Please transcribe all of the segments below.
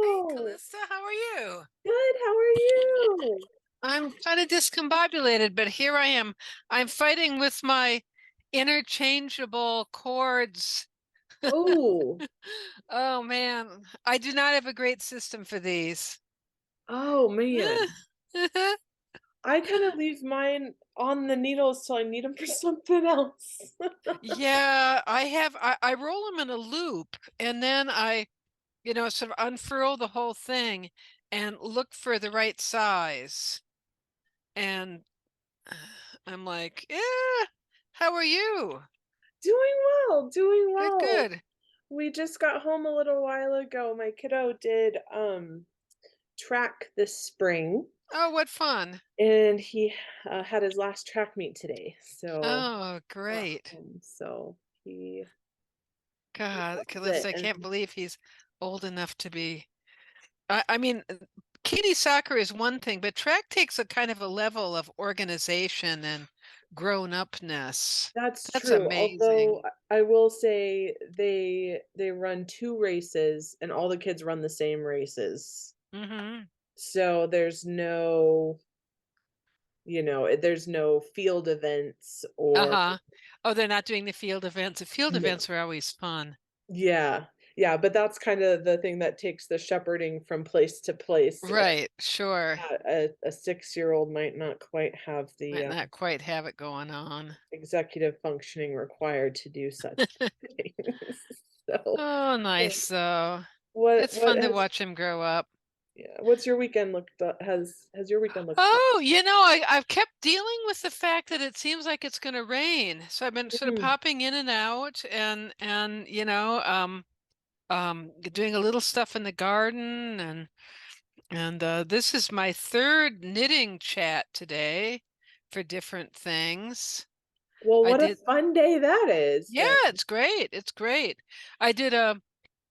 Hey, Hello. Calista, how are you? Good. How are you? I'm kind of discombobulated, but here I am. I'm fighting with my interchangeable chords. Oh, Oh man, I do not have a great system for these. oh man. I kind of leave mine on the needles till I need them for something else. Yeah, I roll them in a loop and then I sort of unfurl the whole thing and look for the right size. And I'm like, how are you? Doing well, doing Good, well. good. We just got home a little while ago. My kiddo did track this spring Oh, what fun. and he had his last track meet today. So, Oh, great. so he God, loves Calista, it I can't and believe he's old enough to be. I mean, kitty soccer is one thing, but track takes a kind of a level of organization and grown-upness. that's That's true, although amazing. I will say they run 2 races and all the kids run the same races. Hmm. So there's no field events or Uh-huh. Oh, they're not doing the field events. The field no. events are always fun. Yeah. Yeah, but that's kinda the thing that takes the shepherding from place to place. Right, sure. A 6-year-old might not quite have the, Might not quite have it going on. executive functioning required to do such things. So, Oh, yeah. nice though. What It's what fun to has watch him grow up. Yeah, what's your weekend looked has your weekend looked like? Oh, I've kept dealing with the fact that it seems like it's going to rain. So I've been sort of Mm. popping in and out and doing a little stuff in the garden and this is my third knitting chat today for different things. Well, I what a did fun day that is Yeah, then. it's great. It's great. I did the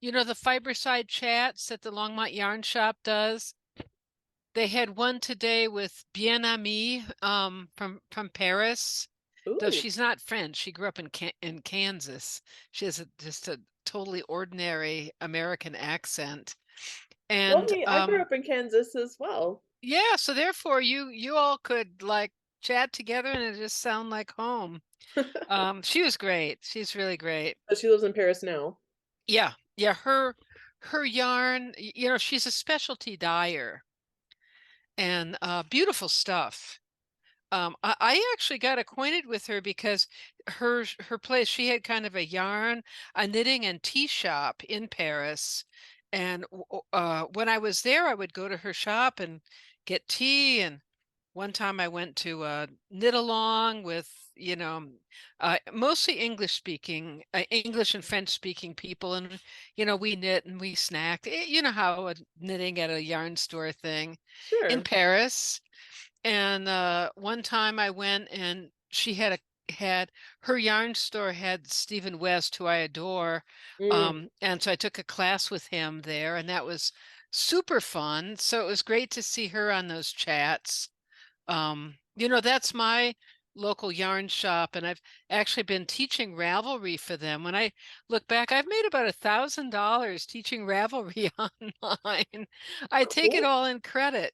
fiberside chats that the Longmont Yarn Shop does. They had one today with Bien Ami from Paris. Though Ooh. she's not French, she grew up in Kansas. She has just a totally ordinary American accent. Well, And hey, I grew up in Kansas as well. yeah, so therefore you all could like chat together and it just sound like home. She was great. She's really great. But she lives in Paris now. Yeah, yeah, her yarn, she's a specialty dyer and beautiful stuff. I actually got acquainted with her because her place, she had kind of a knitting and tea shop in Paris. And when I was there, I would go to her shop and get tea. And one time I went to knit along with, mostly English and French speaking people. And, we knit and we snacked. You know how a knitting at a yarn store thing in Sure. Paris. And one time I went and she had her yarn store had Stephen West, who I adore. Mm. And so I took a class with him there, and that was super fun. So it was great to see her on those chats. That's my local yarn shop, and I've actually been teaching Ravelry for them. When I look back, I've made about $1,000 teaching Ravelry online. I take it Cool. all in credit.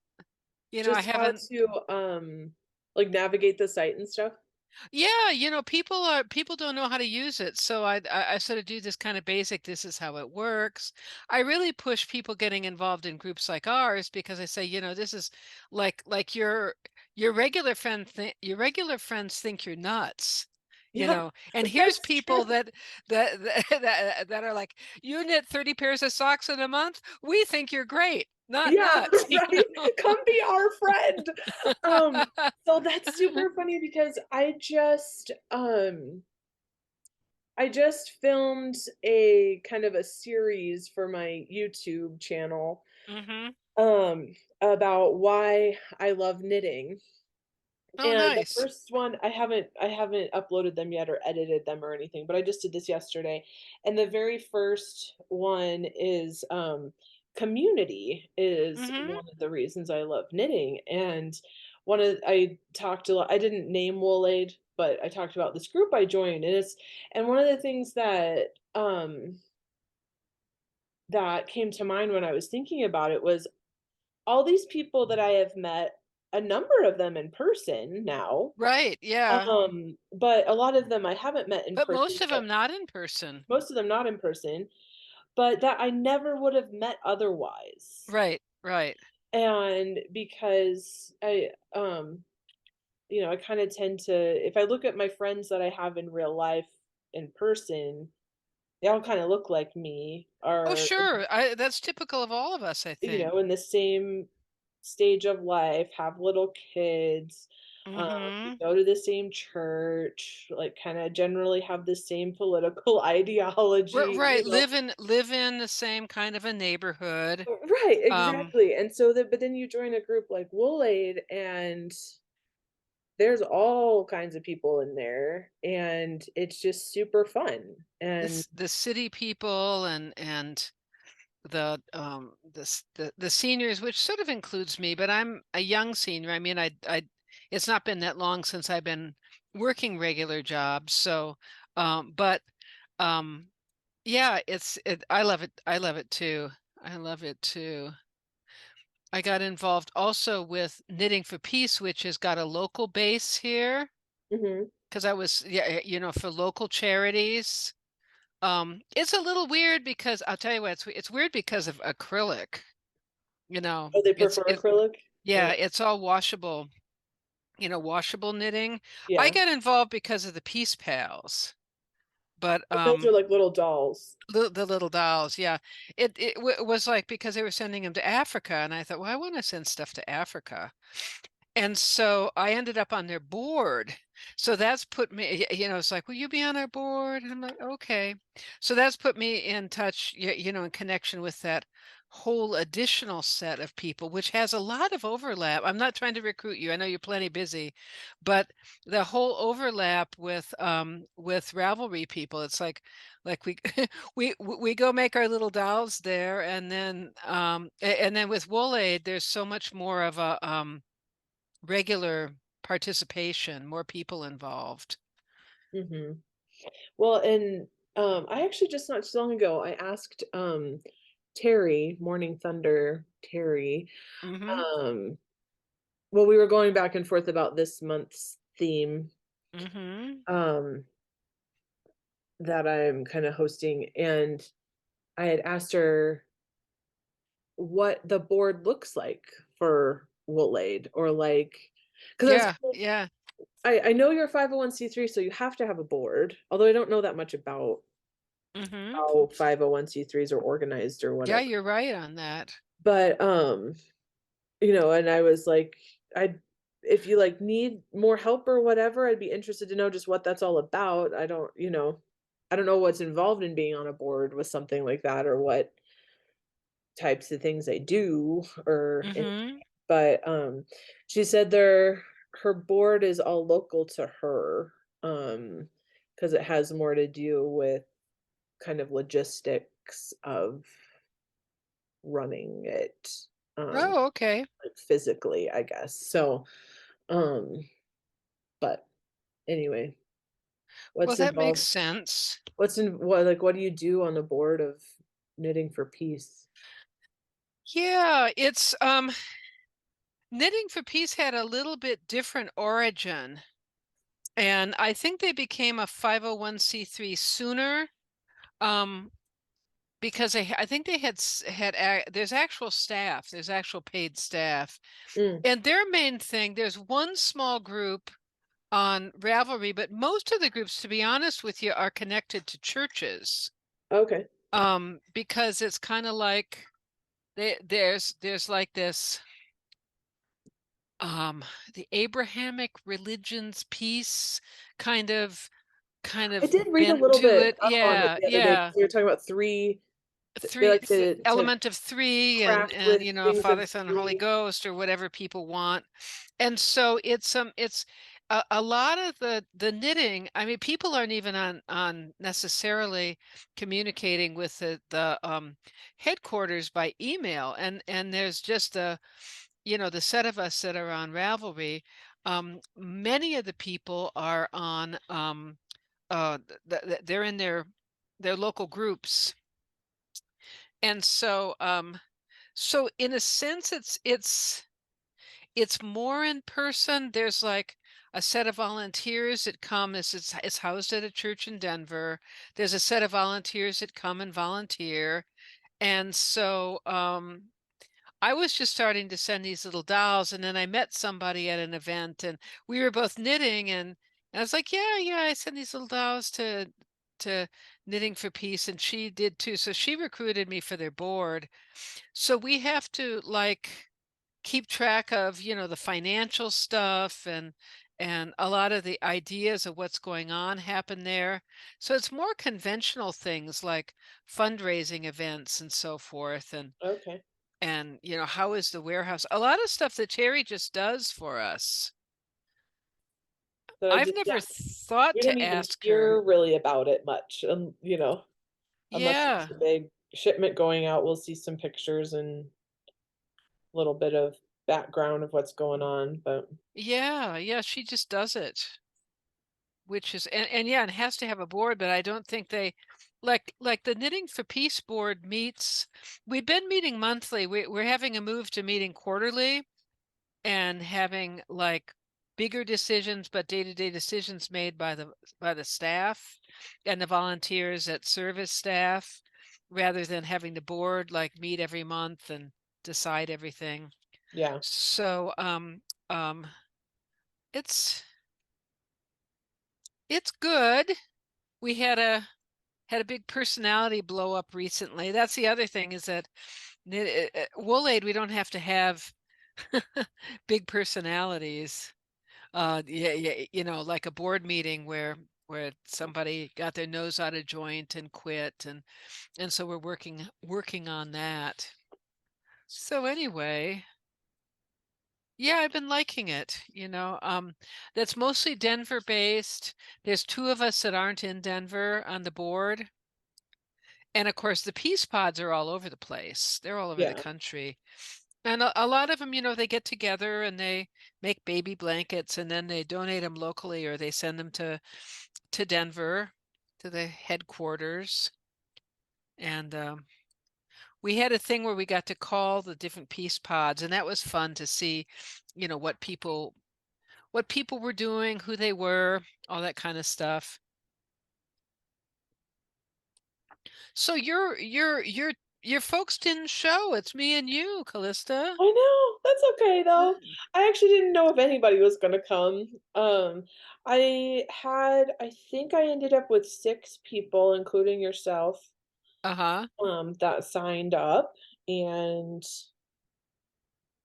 I Just how haven't. to, like, navigate the site and stuff? Yeah, people don't know how to use it. So I sort of do this kind of basic, this is how it works. I really push people getting involved in groups like ours because I say, this is like your regular friends think you're nuts. Yeah, And here's that's people true. that are like, you knit 30 pairs of socks in a month? We think you're great, not Yeah, nuts, right? Come be our friend. Um, know? so that's super funny because I just filmed a kind of a series for my YouTube channel, Hmm. um, about why I love knitting. Oh, And the nice. first one, I haven't uploaded them yet or edited them or anything, but I just did this yesterday. And the very first one is community is Hmm. one of the reasons I love knitting. And I talked a lot, I didn't name Wool Aid, but I talked about this group I joined. And one of the things that that came to mind when I was thinking about it was all these people that I have met, a number of them in person now, Right, yeah. but a lot of them I haven't met in But person, most of but them not in person. most of them not in person, but that I never would have met otherwise. Right, right. And because I kind of tend to, if I look at my friends that I have in real life in person, they all kind of look like me, Oh, are, sure. That's typical of all of us, I think. in the same stage of life, have little kids, Mhm. go to the same church, like kind of generally have the same political ideology, Right, live in the same kind of a neighborhood. Right, Um, exactly. And so that, but then you join a group like Wool Aid, and there's all kinds of people in there, and it's just super fun. And the city people and the seniors, which sort of includes me, but I'm a young senior. I mean, I it's not been that long since I've been working regular jobs, so but um yeah, I love it. I love it too. I love it too. I got involved also with Knitting for Peace, which has got a local base here mhm. because I was, yeah, for local charities. It's a little weird because I'll tell you what, it's weird because of acrylic. Oh, they It's prefer it acrylic? Yeah, Or it's all washable, washable knitting. I yeah. got involved because of the Peace Pals, but Those are like little dolls. the little dolls, yeah. It was like because they were sending them to Africa, and I thought, well, I want to send stuff to Africa. And so I ended up on their board. So that's put me, it's like, will you be on our board? And I'm like, okay. So that's put me in touch, in connection with that whole additional set of people, which has a lot of overlap. I'm not trying to recruit you. I know you're plenty busy, but the whole overlap with Ravelry people, it's like we we go make our little dolls there, and then with Wool Aid, there's so much more of a regular participation, more people involved. Mhm. Well, and, I actually just not too long ago, I asked, Terry, Morning Thunder Terry, Mhm. um well, we were going back and forth about this month's theme, Mhm. um, that I'm kinda hosting, and I had asked her what the board looks like for Wool Aid, or, like, because I was Yeah, yeah. I know you're a 501(c)(3), so you have to have a board, although I don't know that much about Mhm. how 501(c)(3)s are organized or Yeah, whatever. you're right on that. But, and I was like, I if you, like, need more help or whatever, I'd be interested to know just what that's all about. I don't know what's involved in being on a board with something like that, or what types of things they do, Mhm. but, she said her board is all local to her, because it has more to do with kind of logistics of running it, Oh, okay. like, physically, I guess. So, um, but anyway, Well, what's that makes involved sense. what do you do on the board of Knitting for Peace? Yeah, it's Knitting for Peace had a little bit different origin, and I think they became a 501(c)(3) sooner. Um, because I think they there's actual staff, there's actual paid staff. Mm, And their main thing, there's one small group on Ravelry, but most of the groups, to be honest with you, are connected to churches. okay. Because it's kind of like there's like this um the Abrahamic religions piece kind of kind I of did read a bent little to bit it. up on it Yeah, the other day yeah. 'cause we were talking about 3 they Three like to element of three, and craft with things of Father, Son, and Holy 3. Ghost, or whatever people want. And so it's a lot of the knitting. I mean, people aren't even on necessarily communicating with the headquarters by email, and there's just the set of us that are on Ravelry. Many of the people are on they're in their local groups, And so in a sense, it's more in person. There's like a set of volunteers that come. It's housed at a church in Denver. There's a set of volunteers that come and volunteer. And so I was just starting to send these little dolls, and then I met somebody at an event, and we were both knitting, and I was like, "Yeah, yeah, I send these little dolls to Knitting for Peace," and she did too. So she recruited me for their board. So we have to like keep track of, the financial stuff and a lot of the ideas of what's going on happen there. So it's more conventional things like fundraising events and so forth Okay. and how is the warehouse? A lot of stuff that Terry just does for us. That I I've just never yeah, thought we don't to even ask her. hear really about it much, unless Yeah. it's a big shipment going out, we'll see some pictures and a little bit of background of what's going on, but Yeah, yeah, she just does it. Which is and yeah, it has to have a board, but I don't think they like the Knitting for Peace board meets. We've been meeting monthly. We're having a move to meeting quarterly and having like bigger decisions, but day-to-day decisions made by the staff and the volunteers at service staff, rather than having the board like meet every month and decide everything. yeah. So um it's it's good. We had a big personality blow up recently. That's the other thing is that Wool Aid, we don't have to have big personalities. Yeah, yeah, like a board meeting where somebody got their nose out of joint and quit, and so we're working on that. So anyway, yeah, I've been liking it. That's mostly Denver based. There's two of us that aren't in Denver on the board. And of course, the peace pods are all over the place. They're all over the Yeah. country. And a lot of them, they get together and they make baby blankets and then they donate them locally or they send them to Denver, to the headquarters. And we had a thing where we got to call the different peace pods, and that was fun to see, what people were doing, who they were, all that kind of stuff. So your folks didn't show. It's me and you, Callista. I know, that's okay though. Mm. I actually didn't know if anybody was gonna come. I think I ended up with 6 people, including yourself, Uh-huh. that signed up, and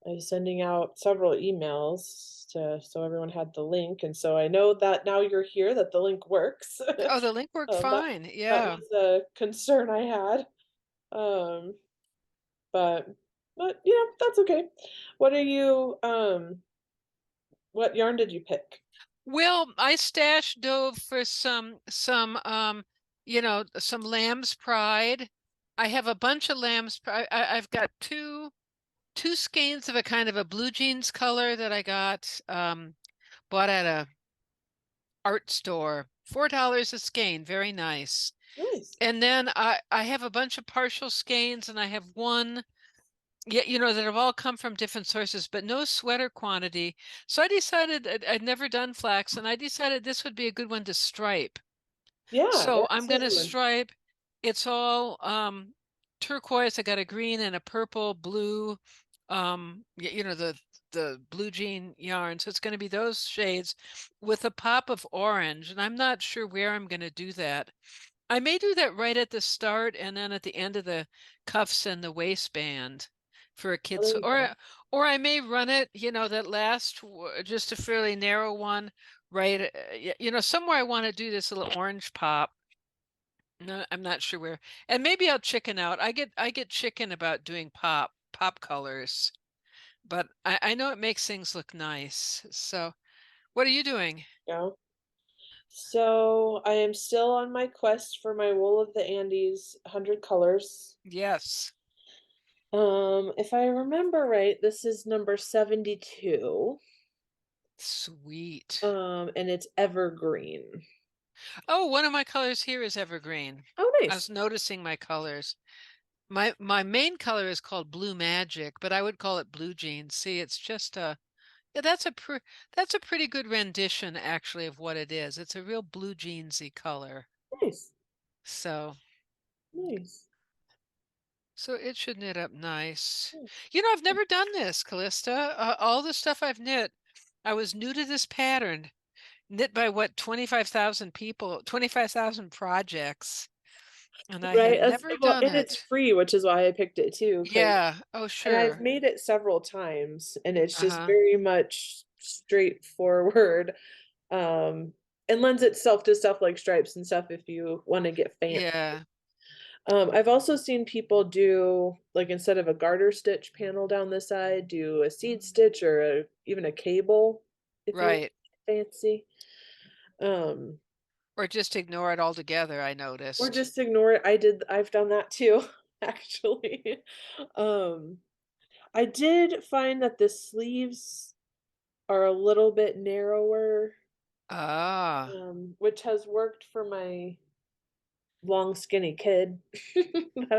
I was sending out several emails to so everyone had the link, and so I know that now you're here that the link works. Oh, the link worked That fine. that Yeah. was a concern I had, um, but that's okay. What are you, what yarn did you pick? Well, I stashed Dove for some lamb's pride. I have a bunch of lamb's pride. I've got two skeins of a kind of a blue jeans color that I got bought at a art store. $4 a skein, very nice. Nice. And then I have a bunch of partial skeins and I have one. Yeah, that have all come from different sources, but no sweater quantity. So I decided I'd never done flax, and I decided this would be a good one to stripe. Yeah, So I'm that's a going to good one. stripe. It's all turquoise. I got a green and a purple, blue, the blue jean yarn. So it's going to be those shades with a pop of orange, and I'm not sure where I'm going to do that. I may do that right at the start and then at the end of the cuffs and the waistband for a Oh, kid's, there you go. or I may run it, that just a fairly narrow one, right? Somewhere I want to do this little orange pop. No, I'm not sure where. And maybe I'll chicken out. I get chicken about doing pop colors, but I know it makes things look nice. So, what are you doing? Go. So, I am still on my quest for my Wool of the Andes 100 colors. Yes. If I remember right, this is number 72, Sweet. and it's evergreen. Oh, one of my colors here is evergreen. Oh, I was nice. noticing my colors. my main color is called Blue Magic, but I would call it blue jeans. See, it's just a yeah, that's a pretty good rendition actually of what it is. It's a real blue jeansy color. Nice, So nice. so it should knit up nice. Yeah. I've never done this, Callista. All the stuff I've knit, I was new to this pattern. Knit by what, 25,000 people, 25,000 projects, and I Right, had as never well, done and it's it. free, which is why I picked it too. Because Yeah. Oh, and I've sure. made it several times, and it's just Uh-huh. very much straightforward, um, and lends itself to stuff like stripes and stuff if you wanna get fancy. Yeah. I've also seen people do, like, instead of a garter stitch panel down the side, do a seed stitch or even a cable if you want Right. fancy. Um, Or just ignore it altogether, I or noticed. just ignore it. I've done that too, actually. Um, I did find that the sleeves are a little bit narrower, Ah. which has worked for my long, skinny kid.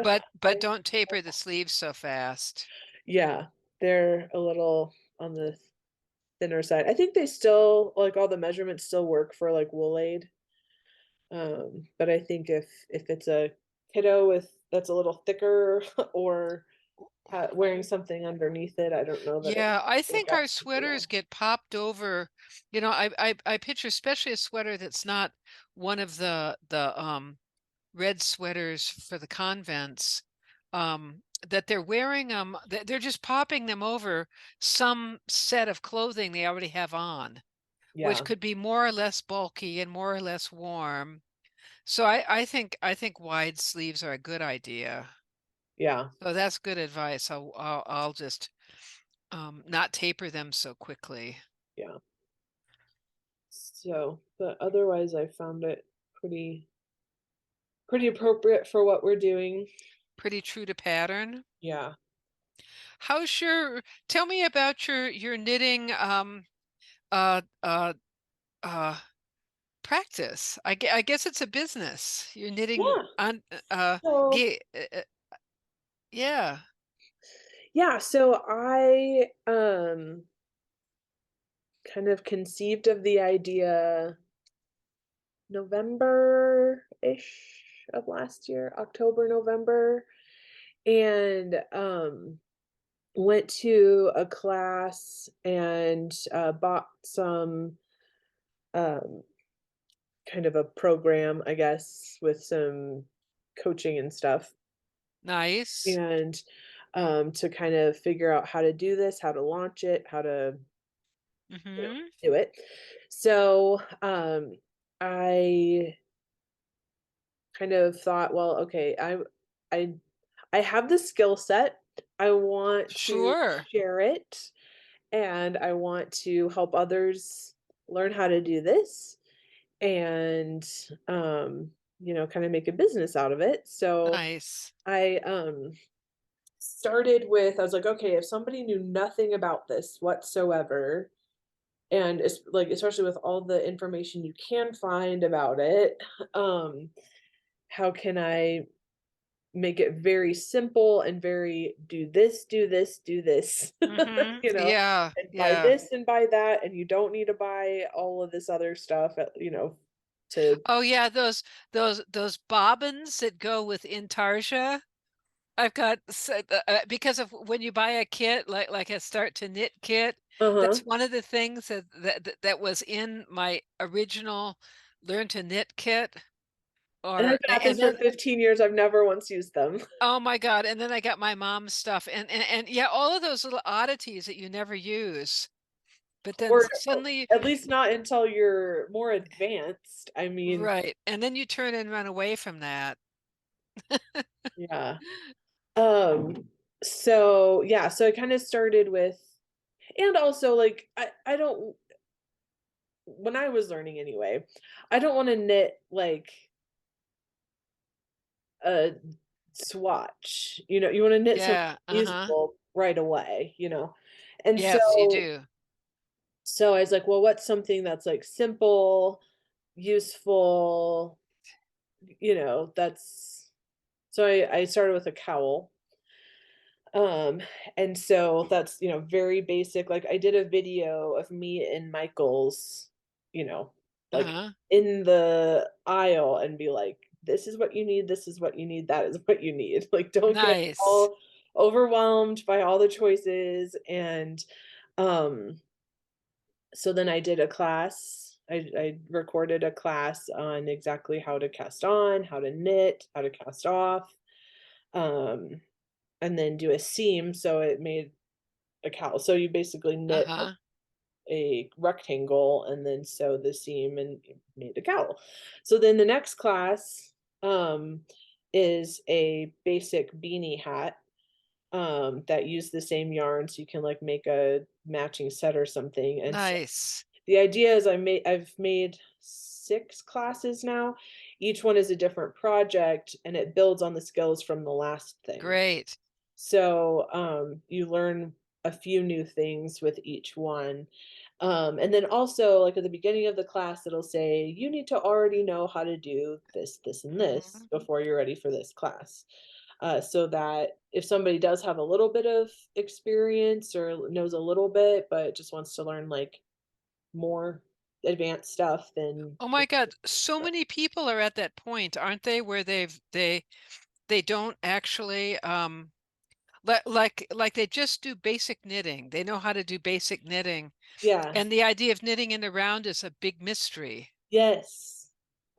But I don't taper the sleeves so fast. Yeah, they're a little on the thinner side. I think they still like, all the measurements still work for, like, wool aid, but I think if it's a kiddo that's a little thicker or wearing something underneath it, I don't know that it Yeah, I would work think out our super sweaters well. get popped over. I picture especially a sweater that's not one of the red sweaters for the convents, that they're wearing them, they're just popping them over some set of clothing they already have on, which Yeah, could be more or less bulky and more or less warm. So I think wide sleeves are a good idea. yeah, So that's good advice. I'll just not taper them so quickly. yeah. So, but otherwise I found it pretty appropriate for what we're doing. Pretty true to pattern. Yeah. How's your Tell me about your knitting uh uh uh practice. I guess it's a business. You're knitting Yeah. on So yeah. yeah, so I kind of conceived of the idea November-ish of last year, October, November, and went to a class and bought some um kind of a program, I guess, with some coaching and stuff. Nice. And to kind of figure out how to do this, how to launch it, how to Mhm. do it. So I kind of thought, well, okay, I I have the skill set. I want to Sure. share it and I want to help others learn how to do this and kind of make a business out of it. So Nice. I started with I was like, okay, if somebody knew nothing about this whatsoever, and it's like especially with all the information you can find about it, um, how can I make it very simple and very do this, do this, do this, Mhm. you know, Yeah. and buy Yeah. this and buy that, and you don't need to buy all of this other stuff, to Oh yeah, those bobbins that go with intarsia. I've got because of when you buy a kit like a start to knit kit, that's uh-huh. one of the things that was in my original learn to knit kit. And I've been at And this for then 15 years, I've never once used them. oh my God, and then I got my mom's stuff and yeah, all of those little oddities that you never use. But then Or suddenly at least not until you're more advanced. I mean, right, and then you turn and run away from that. yeah. Um, so yeah, so I kinda started with and also, like, I don't when I was learning anyway, I don't wanna knit, like, a swatch, you wanna knit something Yeah, uh-huh. usable right away, And Yes, you so do. I was like, "Well, what's something that's, like, simple, useful, that's So I started with a cowl. Um, and so that's, very basic. Like I did a video of me and Michael's, you know, like Uh-huh. in the aisle and be like, this is what you need, this is what you need, that is what you need. Like don't get Nice. all overwhelmed by all the choices. And um so then I did a class. I recorded a class on exactly how to cast on, how to knit, how to cast off. Um and then do a seam, so it made a cowl. So you basically knit Uh-huh. a rectangle and then sew the seam and you made a cowl. So then the next class is a basic beanie hat that use the same yarn so you can like make a matching set or something. And so Nice. the idea is I've made 6 classes now. Each one is a different project and it builds on the skills from the last thing. Great. So, you learn a few new things with each one. And then also, like at the beginning of the class, it'll say, you need to already know how to do this, this, and this Mhm. before you're ready for this class. So that if somebody does have a little bit of experience or knows a little bit, but just wants to learn like more advanced stuff, then Oh my God, so many people are at that point, aren't they, where they don't actually like they just do basic knitting. They know how to do basic knitting. yeah. And the idea of knitting in the round is a big mystery. Yes.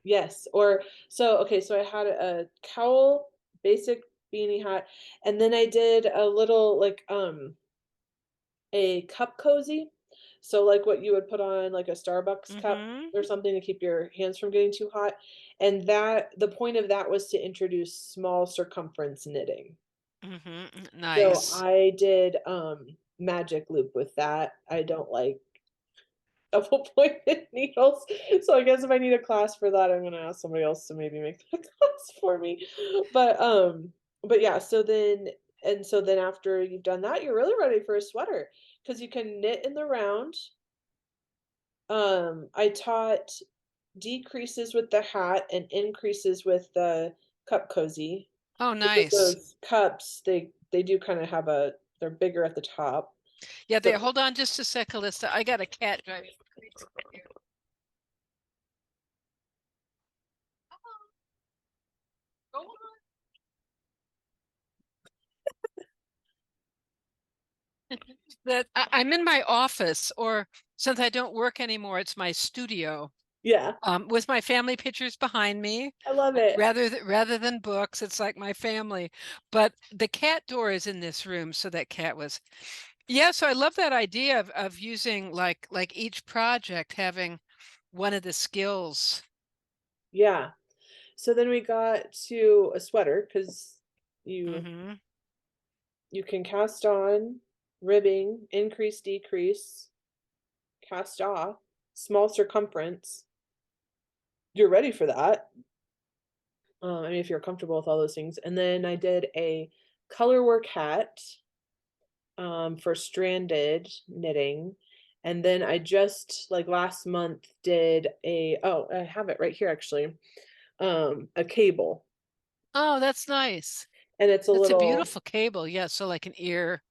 Yes, or so okay, so I had a cowl, basic beanie hat, and then I did a little, like, a cup cozy. So, like, what you would put on, like, a Starbucks cup Mhm. or something to keep your hands from getting too hot, and that the point of that was to introduce small circumference knitting. Mhm. So, Nice. I did, magic loop with that. I don't like double pointed needles. So I guess if I need a class for that, I'm gonna ask somebody else to maybe make that class for me. But but yeah, so then after you've done that, you're really ready for a sweater because you can knit in the round. I taught decreases with the hat and increases with the cup cozy. Oh, Because nice. those cups, they do kind of have a they're bigger at the top. Yeah, So there. Hold on just a second, Alyssa. I got a cat driving crazy here. Go on. That I'm in my office, or since I don't work anymore, it's my studio. yeah, With my family pictures behind me, I love it. rather than books, it's like my family. But the cat door is in this room, so that cat was. Yeah, so I love that idea of using like each project having one of the skills. Yeah. So then we got to a sweater because you Hmm. you can cast on, ribbing, increase, decrease, cast off, small circumference. You're ready for that. I mean, if you're comfortable with all those things. And then I did a color work hat for stranded knitting. And then I just like last month did I have it right here actually. A cable. Oh, that's nice. And it's a It's a little beautiful cable. Yeah, so like an ear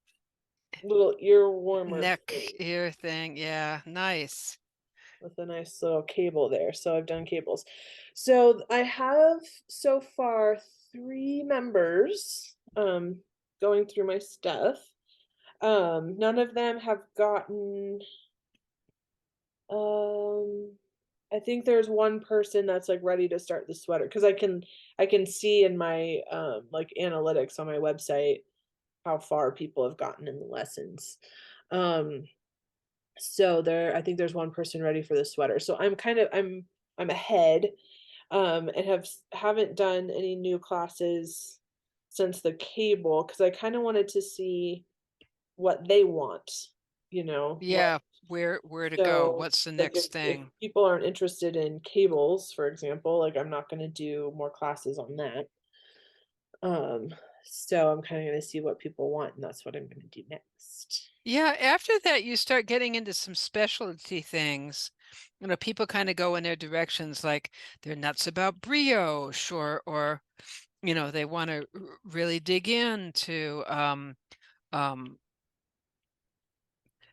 warmer neck thing ear thing. Yeah, nice. with a nice little cable there. So I've done cables. So I have so far 3 members going through my stuff. None of them have gotten um I think there's one person that's like ready to start the sweater because I can see in my like analytics on my website how far people have gotten in the lessons. Um So I think there's one person ready for the sweater. So I'm ahead, and haven't done any new classes since the cable because I kind of wanted to see what they want, what Yeah, where to go? so What's the like if next if thing? people aren't interested in cables, for example, like I'm not going to do more classes on that. Um, so I'm kind of going to see what people want, and that's what I'm going to do next. Yeah, after that, you start getting into some specialty things. People kind of go in their directions, like they're nuts about brioche or they want to really dig into um,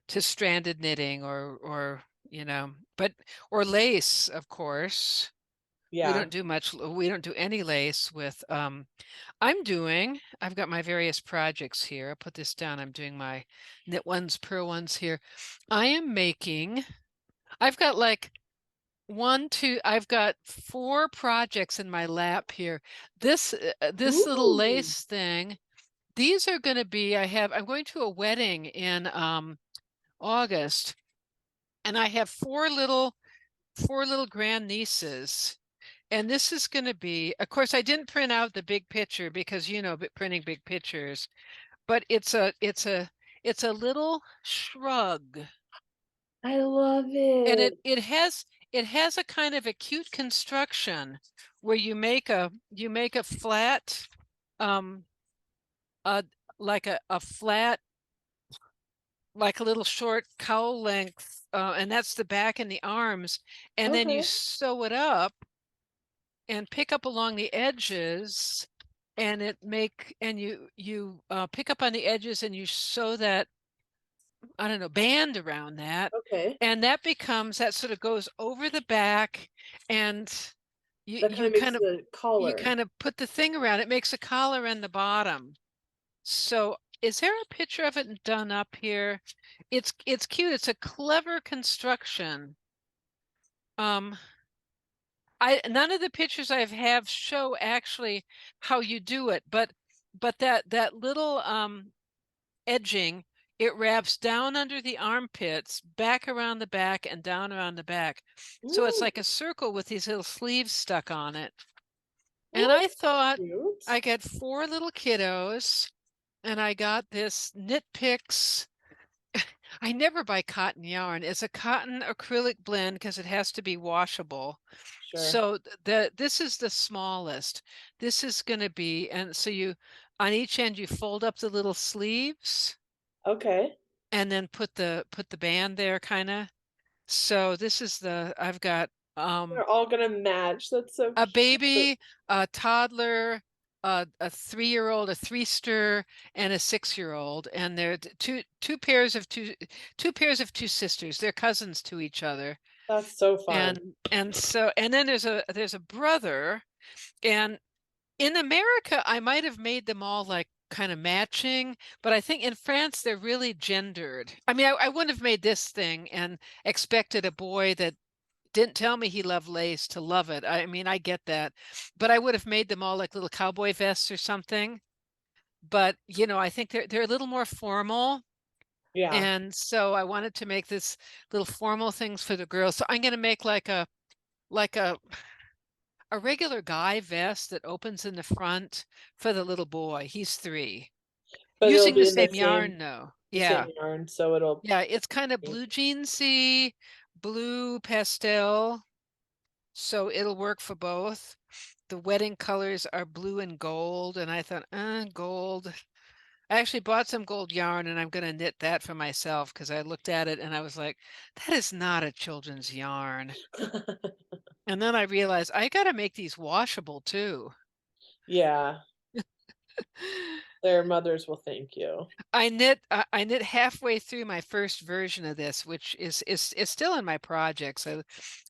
to stranded knitting or but or lace, of course. Yeah. We don't do any lace with I've got my various projects here. I'll put this down. I'm doing my knit ones, purl ones here. I am making, I've got like I've got four projects in my lap here. This little Ooh. lace thing, these are going to be, I'm going to a wedding in August, and I have four little grandnieces. And this is going to be, of course, I didn't print out the big picture because printing big pictures, but it's a little shrug, I love and it. it has a kind of a cute construction where you make a flat, um, uh, like a flat, like a little short cowl length, and that's the back and the arms, and then you Okay. sew it up and pick up along the edges, and you pick up on the edges and you sew that, I don't know, band around that, Okay. and that sort of goes over the back, and you That kinda you makes kind of the you collar. kind of put the thing around it, makes a collar in the bottom. So is there a picture of it done up here? It's cute. It's a clever construction. Um, I none of the pictures I have show actually how you do it, but that little edging, it wraps down under the armpits, back around the back, and down around the back. So it's Ooh, like a circle with these little sleeves stuck on it. And oh, I that's thought, cute. I got four little kiddos, and I got this Knit Picks. I never buy cotton yarn. It's a cotton acrylic blend because it has to be washable. Sure. So this is the smallest. This is going to be, and so on each end you fold up the little sleeves Okay. and then put the band there, kind of. So I've got They're all gonna match, that's so a cute. baby, a toddler, a 3-year-old, a three-ster, and a 6-year-old, and they're two pairs of two sisters. They're cousins to each other, That's so fun. and then there's a brother, and in America I might have made them all like kind of matching, but I think in France they're really gendered. I mean, I wouldn't have made this thing and expected a boy that didn't tell me he loved lace to love it. I mean, I get that, but I would have made them all like little cowboy vests or something. But I think they're a little more formal, Yeah, and so I wanted to make this little formal things for the girls. So I'm going to make like a regular guy vest that opens in the front for the little boy. He's 3. but it'll Using the be in same yarn though. the same Yeah. yarn, so it'll Yeah, it's kind of blue jeansy, blue pastel, so it'll work for both. The wedding colors are blue and gold, and I thought, gold. I actually bought some gold yarn, and I'm going to knit that for myself because I looked at it and I was like, that is not a children's yarn. And then I realized I got to make these washable too. Yeah, their mothers will thank you. I knit halfway through my first version of this, which is still in my project. So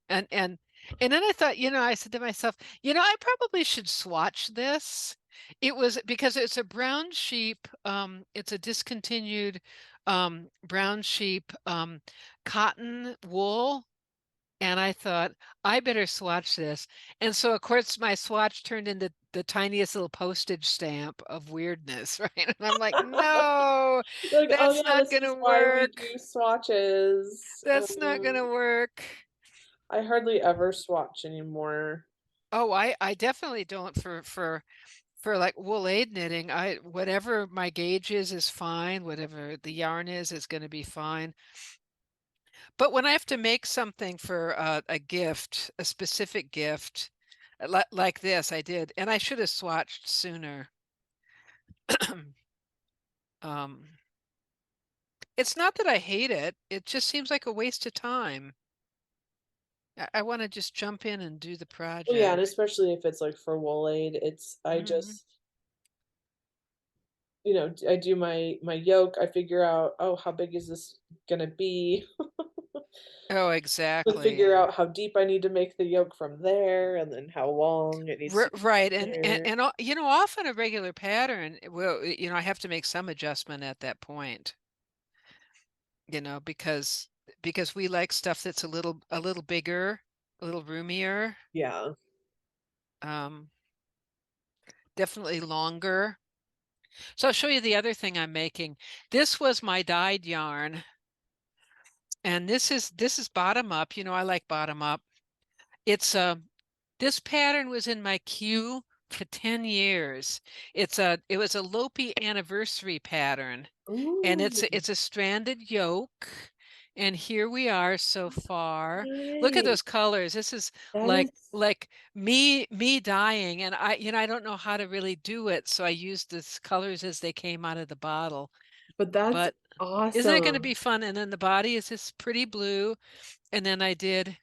and and and then I thought, I said to myself, I probably should swatch this. It was because it's a brown sheep, it's a discontinued brown sheep cotton wool. And I thought, I better swatch this. And so, of course, my swatch turned into the tiniest little postage stamp of weirdness, right? And I'm like, no, Like, "Oh, that's yeah, not this going is to why we work. do swatches." That's not going to work. I hardly ever swatch anymore. Oh, I definitely don't for like wool aid knitting. Whatever my gauge is fine. Whatever the yarn is going to be fine. But when I have to make something for a gift, a specific gift, like this, I did, and I should have swatched sooner. Um, it's not that I hate it. It just seems like a waste of time. I wanna just jump in and do the Well, yeah, and project. especially if it's, like, for wool aid, it's I Mhm. just I do my yoke, I figure out, "Oh, how big is this gonna be?" Oh, Then exactly. figure out how deep I need to make the yoke from there, and then how long it needs to be Right, from there. often a regular pattern, I have to make some adjustment at that point, because we like stuff that's a little bigger, a little roomier, Yeah. um, definitely longer. So I'll show you the other thing I'm making. This was my dyed yarn, and this is bottom up. I like bottom up. It's this pattern was in my queue for 10 years. It was a Lopi anniversary pattern, and Ooh, it's a stranded yoke. And here we are so far. Look at nice. those colors. This is That like is like me dying, and I don't know how to really do it, so I used the colors as they came out of the bottle. but that's But isn't it going to awesome. be fun? And then the body is this pretty blue, and then I did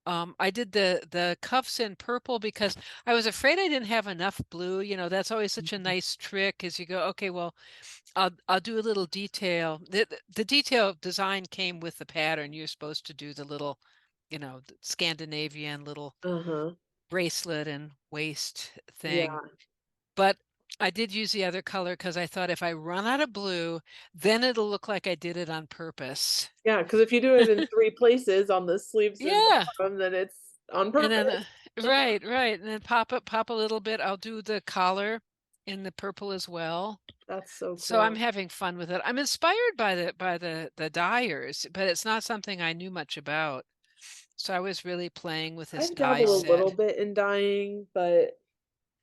the cuffs in purple because I was afraid I didn't have enough blue. That's always such a Mhm. nice trick as you go, okay, well, I'll do a little detail. The detail design came with the pattern. You're supposed to do the little, the Scandinavian little Uh-huh. bracelet and waist thing. Yeah. But I did use the other color because I thought if I run out of blue, then it'll look like I did it on purpose. Yeah, because if you do it in 3 places on the sleeves and the Yeah. bottom, then it's on And then, purpose. right, right. And then pop a little bit. I'll do the collar in the purple as well. That's so So I'm cool. having fun with it. I'm inspired by the dyers, but it's not something I knew much about. So I was really playing with this I've dye dabbled a little set. bit in dyeing, but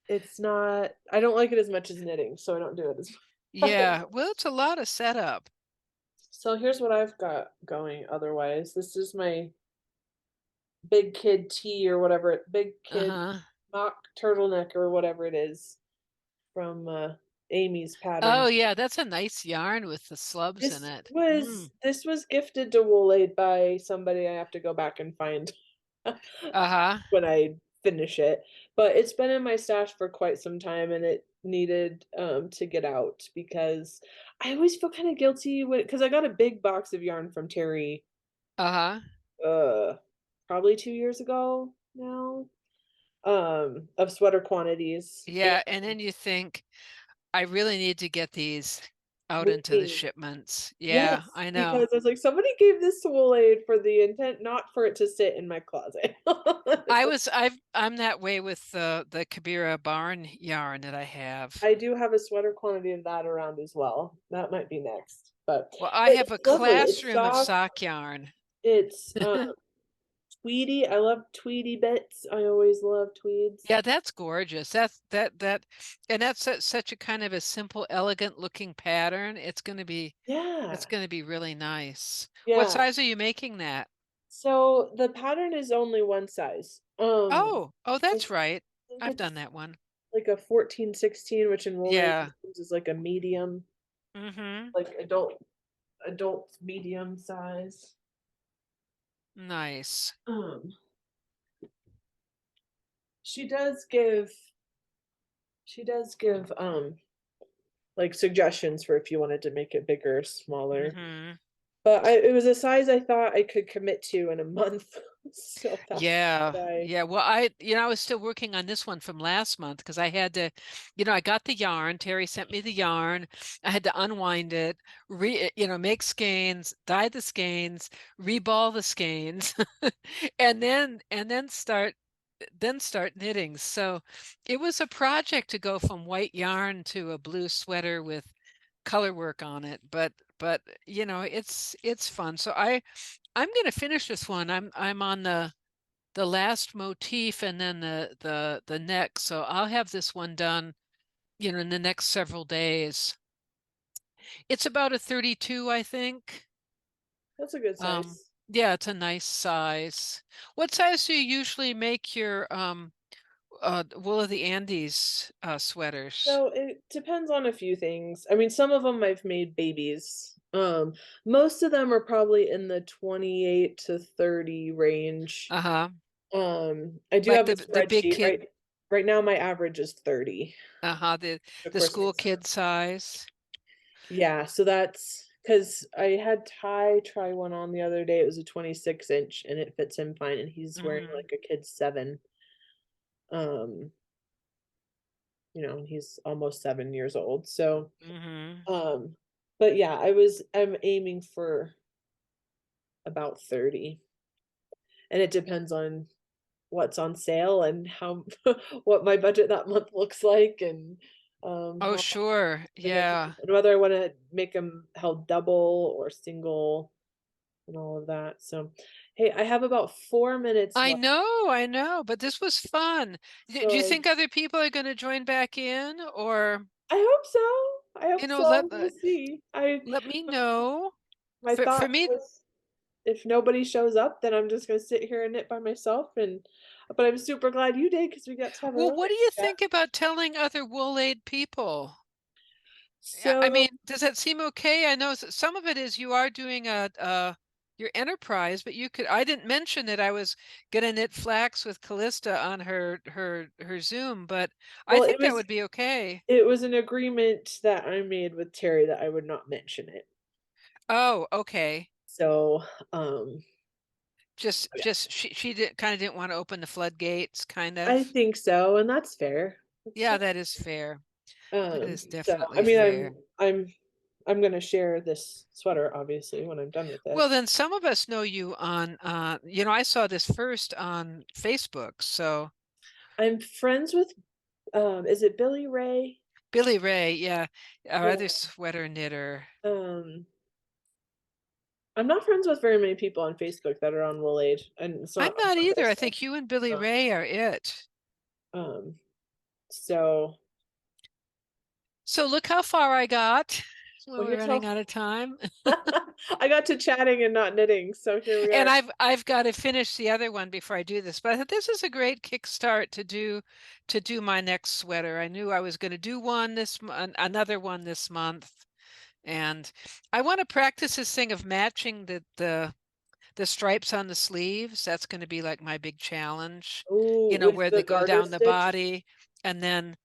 it's not I don't like it as much as knitting, so I don't do it as much. Yeah, well, it's a lot of setup. So here's what I've got going otherwise. This is my big kid tee or whatever big kid Uh-huh. mock turtleneck or whatever it is from, Amy's Oh pattern. yeah, that's a nice yarn with the slubs in This it. was Mm. this was gifted to Wool Aid by somebody I have to go back and find Uh-huh. when I finish it, but it's been in my stash for quite some time, and it needed, to get out because I always feel kinda guilty because I got a big box of yarn from Terry, Uh-huh. uh, probably 2 years ago now, of sweater quantities, and Yeah, and then you think, I really need to get these out into the waiting. shipments. Yeah, Yes, I know. because I was like, "Somebody gave this to Wool Aid for the intent not for it to sit in my closet." So, I'm that way with the Kabira barn yarn that I have. I do have a sweater quantity of that around as well. That might be next, but Well, I have it's a lovely. It's classroom of soft, sock yarn. it's, tweedy. I love tweedy bits. I always love tweeds. Yeah, that's gorgeous. And that's such a kind of a simple, elegant looking pattern. It's Yeah, gonna be really nice. What yeah. size are you making that? So, the pattern is only one size. Oh, I that's right. think I've done it's that one. like a 14/16, which in Wool Aid Yeah. is like a medium, Mm-hmm. like adult medium size. Nice. Um, she does give like suggestions for if you wanted to make it bigger or smaller. Mm-hmm. But it was a size I thought I could commit to in a month. So that's Yeah, what I yeah. Well, I was still working on this one from last month because I had to, I got the yarn. Terry sent me the yarn. I had to unwind it, make skeins, dye the skeins, reball the skeins, and then start knitting. So it was a project to go from white yarn to a blue sweater with color work on it. But it's fun. So I'm gonna finish this one. I'm on the last motif and then the neck. So I'll have this one done, in the next several days. It's about a 32, I think. that's a good Um, size. yeah, it's a nice size. What size do you usually make your Wool of the Andes sweaters? So it depends on a few things. I mean, some of them I've made babies. Um, Most of them are probably in the 28 to 30 range. Uh-huh. I do Like have a the big spreadsheet, kid, right now my average is 30. uh-huh, Of the course, school it's kid size. yeah, so that's because I had Ty try one on the other day, it was a 26-inch, and it fits him fine, and he's wearing, Mhm. like, a kid 7. Um, he's almost 7 years old, so, Mhm. um but yeah, I'm aiming for about 30, and it depends on what's on sale and how what my budget that month looks like, and, Oh, how sure. and then Yeah. and whether I wanna make them held double or single and all of that, so, hey, I have about 4 minutes left, I know, but this was fun. Do you so think other people are gonna join back in, or, I hope so, I hope let so, we'll see. let me know. My For thought me, was if nobody shows up, then I'm just gonna sit here and knit by myself, but I'm super glad you did because we got to have a well, really what do nice you chat. think about telling other wool-aid people? I So mean, does that seem okay? I know some of it is you are doing your enterprise, but I didn't mention that I was gonna knit flax with Callista on her Zoom, but I well, think that would be okay. it was an agreement that I made with Terry that I would not mention it. Oh, okay. So, um, yeah, Just she did kind of didn't want to open the floodgates, kind I of. think so, and that's fair. Yeah, that is fair. That is So I definitely mean, fair. I'm gonna share this sweater obviously when I'm done with it. Well, then some of us know you on I saw this first on Facebook. So I'm friends with is it Billy Ray? Billy Ray, yeah, our Yeah. other sweater knitter. Um, I'm not friends with very many people on Facebook that are on Wool Aid, and it's I'm not on not either. I purpose. think you and Billy Um, Ray are it. um, so So look how far I got. Well, well, we're here's how running out of time. I got to chatting and not knitting, so here we And are. I've got to finish the other one before I do this. But I thought this is a great kickstart to do my next sweater. I knew I was going to do one another one this month, and I want to practice this thing of matching the stripes on the sleeves. That's going to be like my big challenge. Ooh, with Where the they go garter down the stitch? body, and then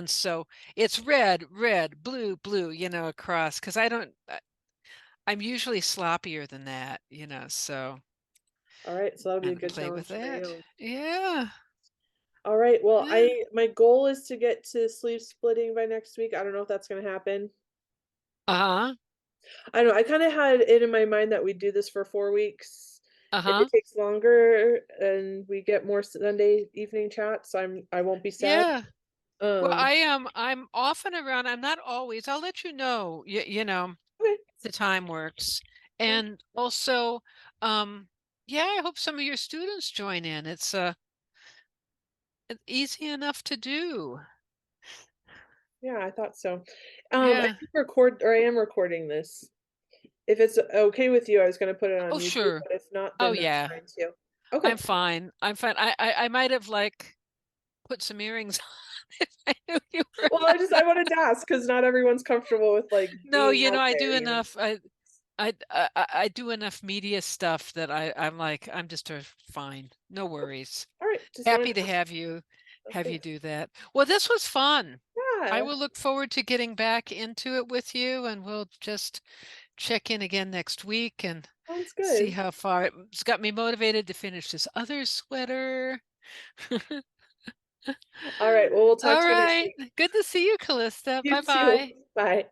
so it's red, red, blue, blue, across. Because I'm usually sloppier than that, so Alright, so that'll be a and good play with challenge for it. you. Yeah. Alright, well, Yeah. I my goal is to get to sleeve splitting by next week, I don't know if that's gonna happen. Uh-huh. I don't know, I kinda had it in my mind that we'd do this for 4 weeks. If it Uh-huh. takes longer and we get more Sunday evening chats, I won't be sad. Yeah. Well, Um, I'm off and around. I'm not always. I'll let you know, okay, if the time works. sounds And also, yeah, I hope some of your students join in. It's easy enough to do. yeah, I thought so. I Yeah. did record or I am recording this. If it's okay with you, I was gonna put it on Oh, YouTube, sure. but if not, Oh, then that's yeah. fine too. I'm Okay. fine. I'm fine. I might have like put some earrings on if I knew you were. Well, I wanted to ask because not everyone's comfortable with, like, No, being out I do there. enough. I do enough media stuff that I'm like I'm just fine. No worries. Alright, just wanted Happy to to ask. have you Thanks. do that. Well, this was fun. I Yeah, will look forward to getting back into it with you, and we'll just check in again next week and sounds see good. how far it's got me motivated to finish this other sweater. Alright, well, we'll talk All to you next right. week. Good to see you, Callista. You Bye too. bye. Bye.